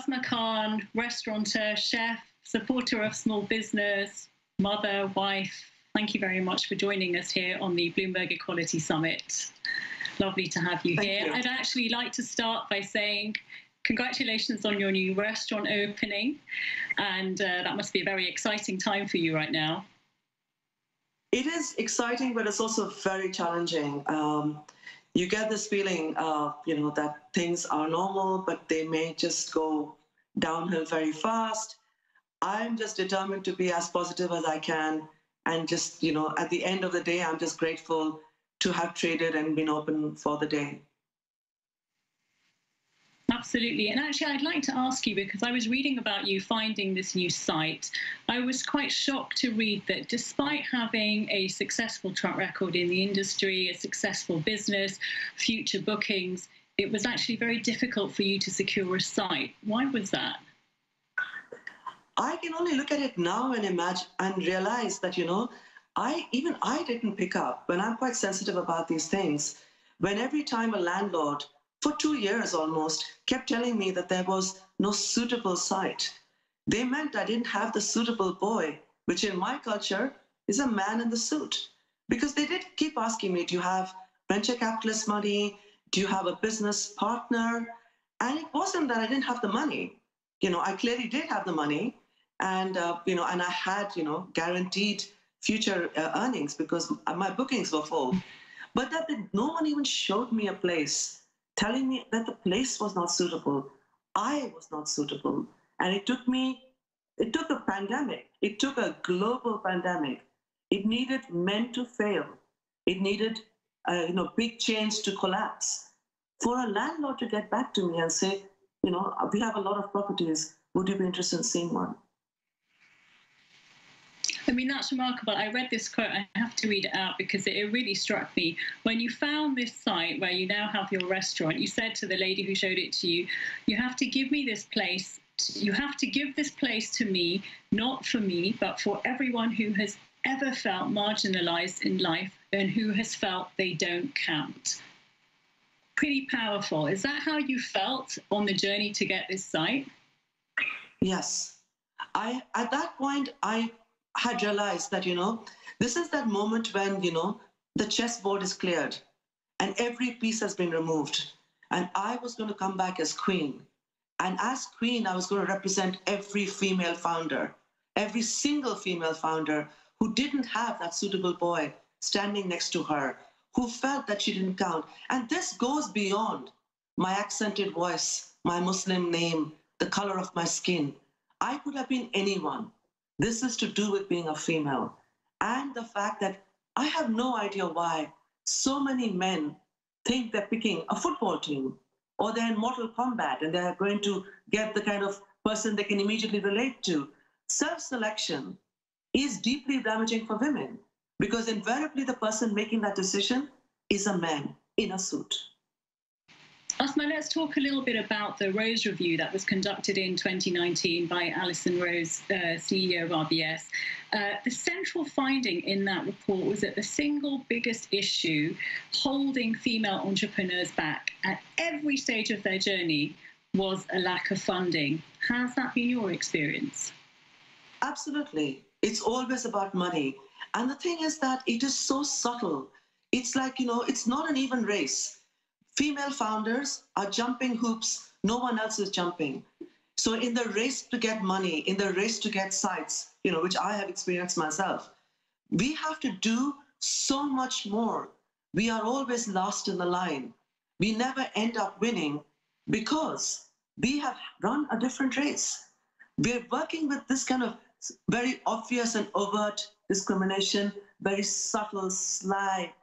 Asma Khan, restaurateur, chef, supporter of small business, mother, wife. Thank you very much for joining us here on the Bloomberg Equality Summit. Lovely to have you here. Thank you. I'd actually like to start by saying congratulations on your new restaurant opening, and that must be a very exciting time for you right now. It is exciting, but it's also very challenging. You get this feeling, that things are normal, but they may just go downhill very fast. I'm just determined to be as positive as I can. And just, at the end of the day, I'm just grateful to have traded and been open for the day. Absolutely. And actually, I'd like to ask you, because I was reading about you finding this new site, I was quite shocked to read that despite having a successful track record in the industry, a successful business, future bookings, it was actually very difficult for you to secure a site. Why was that? I can only look at it now and imagine and realize that, I didn't pick up, when I'm quite sensitive about these things, when every time a landlord for 2 years almost kept telling me that there was no suitable site. They meant I didn't have the suitable boy, which in my culture is a man in the suit. Because they did keep asking me, do you have venture capitalist money? Do you have a business partner? And it wasn't that I didn't have the money. I clearly did have the money. And, and I had, guaranteed future earnings because my bookings were full. But no one even showed me a place, telling me that the place was not suitable. I was not suitable. And it took a pandemic. It took a global pandemic. It needed men to fail. It needed, big chains to collapse for a landlord to get back to me and say, we have a lot of properties. Would you be interested in seeing one? I mean, that's remarkable. I read this quote. I have to read it out because it really struck me. When you found this site where you now have your restaurant, you said to the lady who showed it to you, you have to give me this place. You have to give this place to me, not for me, but for everyone who has ever felt marginalized in life and who has felt they don't count. Pretty powerful. Is that how you felt on the journey to get this site? Yes. At that point, I had realized that, this is that moment when, the chessboard is cleared and every piece has been removed. And I was going to come back as queen. And as queen, I was going to represent every female founder, every single female founder who didn't have that suitable boy standing next to her, who felt that she didn't count. And this goes beyond my accented voice, my Muslim name, the color of my skin. I could have been anyone. This is to do with being a female. And the fact that I have no idea why so many men think they're picking a football team or they're in Mortal Kombat and they're going to get the kind of person they can immediately relate to. Self-selection is deeply damaging for women because invariably the person making that decision is a man in a suit. Asma, let's talk a little bit about the Rose Review that was conducted in 2019 by Alison Rose, CEO of RBS. The central finding in that report was that the single biggest issue holding female entrepreneurs back at every stage of their journey was a lack of funding. Has that been your experience? Absolutely. It's always about money. And the thing is that it is so subtle. It's like, it's not an even race. Female founders are jumping hoops no one else is jumping. So in the race to get money, in the race to get sites, which I have experienced myself, we have to do so much more. We are always last in the line. We never end up winning because we have run a different race. We're working with this kind of very obvious and overt discrimination, very subtle, sly,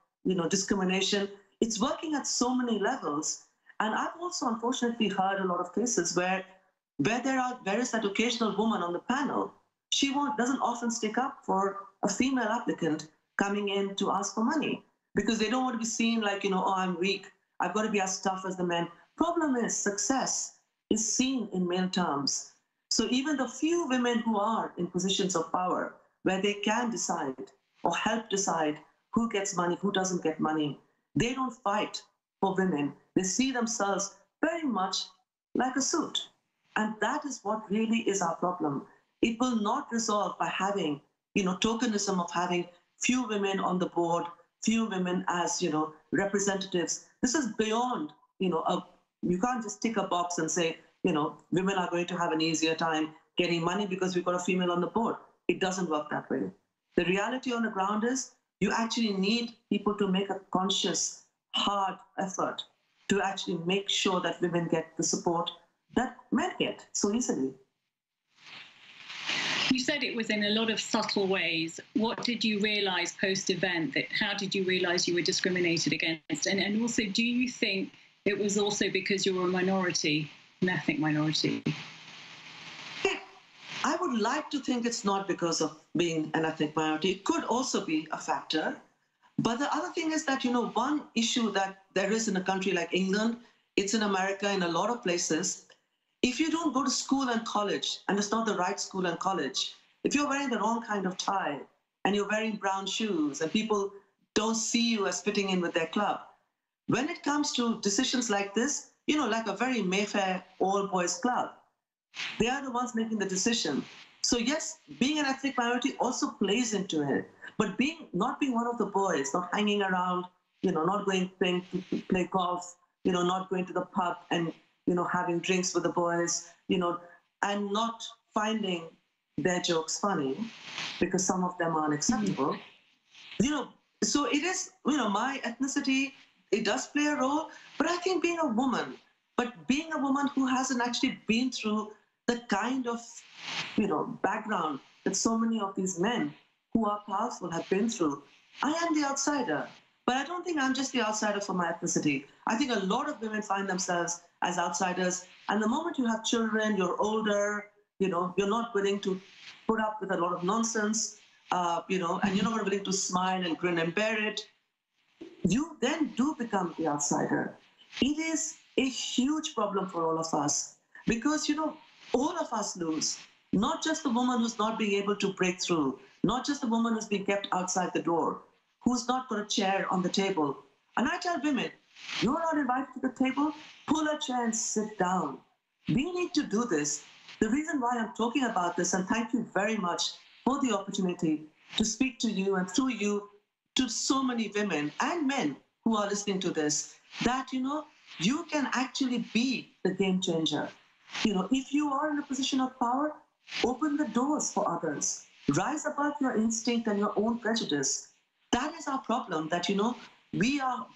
discrimination. It's working at so many levels. And I've also unfortunately heard a lot of cases where there is that occasional woman on the panel. She doesn't often stick up for a female applicant coming in to ask for money because they don't want to be seen like, oh, I'm weak. I've got to be as tough as the men. Problem is success is seen in male terms. So even the few women who are in positions of power where they can decide or help decide who gets money, who doesn't get money, they don't fight for women. They see themselves very much like a suit. And that is what really is our problem. It will not resolve by having, tokenism of having few women on the board, few women as, representatives. This is beyond, you can't just tick a box and say, women are going to have an easier time getting money because we've got a female on the board. It doesn't work that way. The reality on the ground is you actually need people to make a conscious, hard effort to actually make sure that women get the support that men get so easily. You said it was in a lot of subtle ways. What did you realize post-event? How did you realize you were discriminated against? And also, do you think it was also because you were a minority, an ethnic minority? I would like to think it's not because of being an ethnic minority. It could also be a factor. But the other thing is that, one issue that there is in a country like England, it's in America, in a lot of places, if you don't go to school and college, and it's not the right school and college, if you're wearing the wrong kind of tie and you're wearing brown shoes and people don't see you as fitting in with their club, when it comes to decisions like this, like a very Mayfair all-boys club, they are the ones making the decision. So yes, being an ethnic minority also plays into it. But not being one of the boys, not hanging around, not going to play golf, not going to the pub and, having drinks with the boys, and not finding their jokes funny because some of them are unacceptable. So it is, my ethnicity, it does play a role, but I think being a woman who hasn't actually been through the kind of, background that so many of these men who are powerful have been through, I am the outsider. But I don't think I'm just the outsider for my ethnicity. I think a lot of women find themselves as outsiders. And the moment you have children, you're older, you're not willing to put up with a lot of nonsense, and you're not willing to smile and grin and bear it, you then do become the outsider. It is a huge problem for all of us because, all of us lose. Not just the woman who's not being able to break through, not just the woman who's being kept outside the door, who's not got a chair on the table. And I tell women, you're not invited to the table, pull a chair and sit down. We need to do this. The reason why I'm talking about this, and thank you very much for the opportunity to speak to you and through you to so many women and men who are listening to this, that, you can actually be the game changer. If you are in a position of power, open the doors for others. Rise above your instinct and your own prejudice. That is our problem, that, we are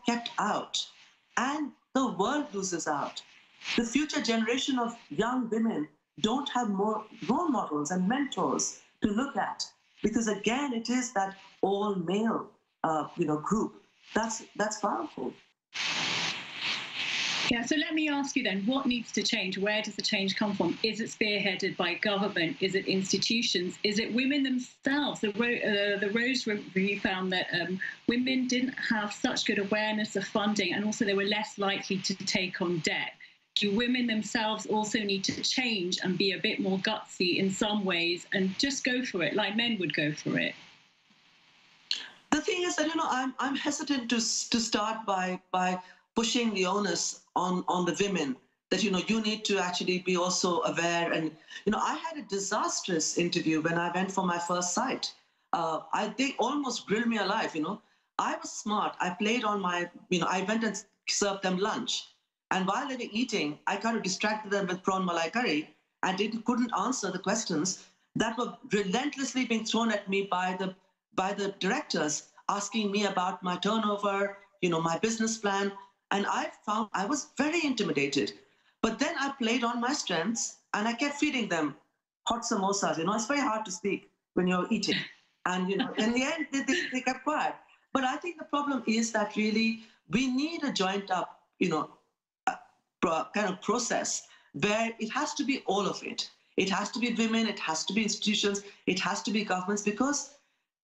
kept out and the world loses out. The future generation of young women don't have more role models and mentors to look at because, again, it is that all male, group. That's powerful. Yeah, so let me ask you then, what needs to change? Where does the change come from? Is it spearheaded by government? Is it institutions? Is it women themselves? The Rose Review found that women didn't have such good awareness of funding, and also they were less likely to take on debt. Do women themselves also need to change and be a bit more gutsy in some ways and just go for it like men would go for it? The thing is that, I'm hesitant to start by pushing the onus on the women, that, you need to actually be also aware. And, I had a disastrous interview when I went for my first site. They almost grilled me alive, I was smart. I played on my, I went and served them lunch. And while they were eating, I kind of distracted them with prawn malai curry and they couldn't answer the questions that were relentlessly being thrown at me by the directors, asking me about my turnover, my business plan. And I found I was very intimidated. But then I played on my strengths and I kept feeding them hot samosas. It's very hard to speak when you're eating. And, in the end, they kept quiet. But I think the problem is that really we need a joint up, kind of process where it has to be all of it. It has to be women, it has to be institutions, it has to be governments, because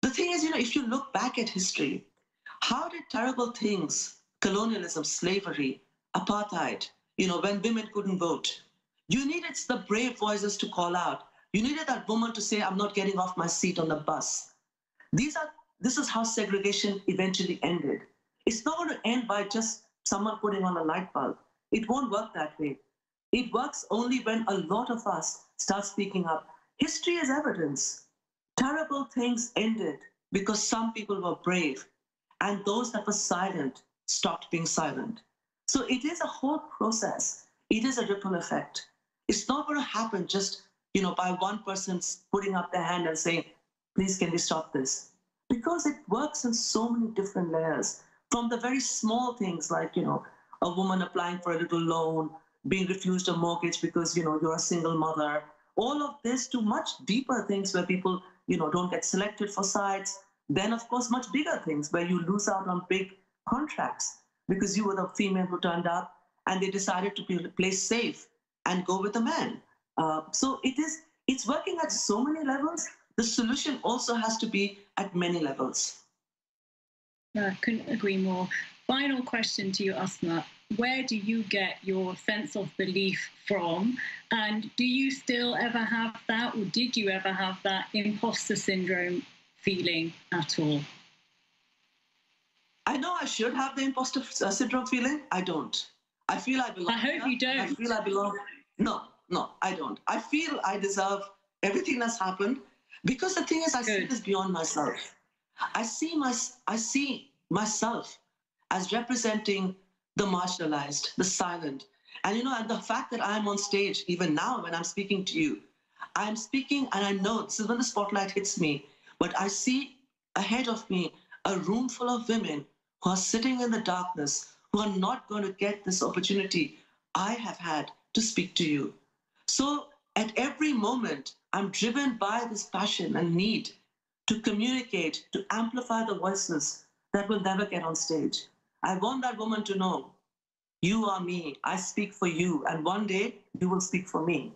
the thing is, if you look back at history, how did terrible things, colonialism, slavery, apartheid, when women couldn't vote, you needed the brave voices to call out. You needed that woman to say, I'm not getting off my seat on the bus. This is how segregation eventually ended. It's not going to end by just someone putting on a light bulb. It won't work that way. It works only when a lot of us start speaking up. History is evidence. Terrible things ended because some people were brave, and those that were silent stopped being silent. So it is a whole process. It is a ripple effect. It's not going to happen just, by one person putting up their hand and saying, please, can we stop this? Because it works in so many different layers, from the very small things like, a woman applying for a little loan, being refused a mortgage because, you're a single mother, all of this to much deeper things where people, don't get selected for sites. Then, of course, much bigger things where you lose out on big contracts because you were the female who turned up and they decided to play safe and go with a man. So it's working at so many levels. The solution also has to be at many levels. I couldn't agree more. Final question to you, Asma. Where do you get your sense of belief from? And do you still ever have that, or did you ever have that imposter syndrome feeling at all? I know I should have the imposter syndrome feeling. I don't. I feel I belong. I hope you don't. I feel I belong. No, I don't. I feel I deserve everything that's happened because the thing is, I see this beyond myself. I see myself as representing the marginalized, the silent. And and the fact that I'm on stage, even now when I'm speaking to you, I'm speaking and I know this is when the spotlight hits me, but I see ahead of me a room full of women who are sitting in the darkness, who are not going to get this opportunity I have had to speak to you. So at every moment, I'm driven by this passion and need to communicate, to amplify the voices that will never get on stage. I want that woman to know, you are me, I speak for you, and one day you will speak for me.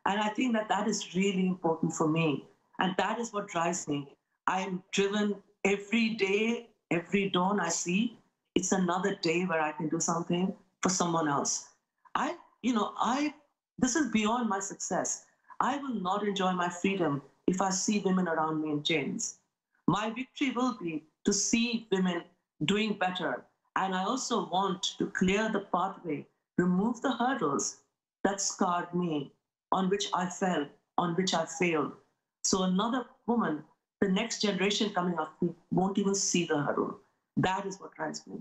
And I think that is really important for me. And that is what drives me. I'm driven every day, every dawn I see, it's another day where I can do something for someone else. This is beyond my success. I will not enjoy my freedom if I see women around me in chains. My victory will be to see women doing better. And I also want to clear the pathway, remove the hurdles that scarred me, on which I fell, on which I failed. So another woman, the next generation coming up, won't even see the hurdle. That is what drives me.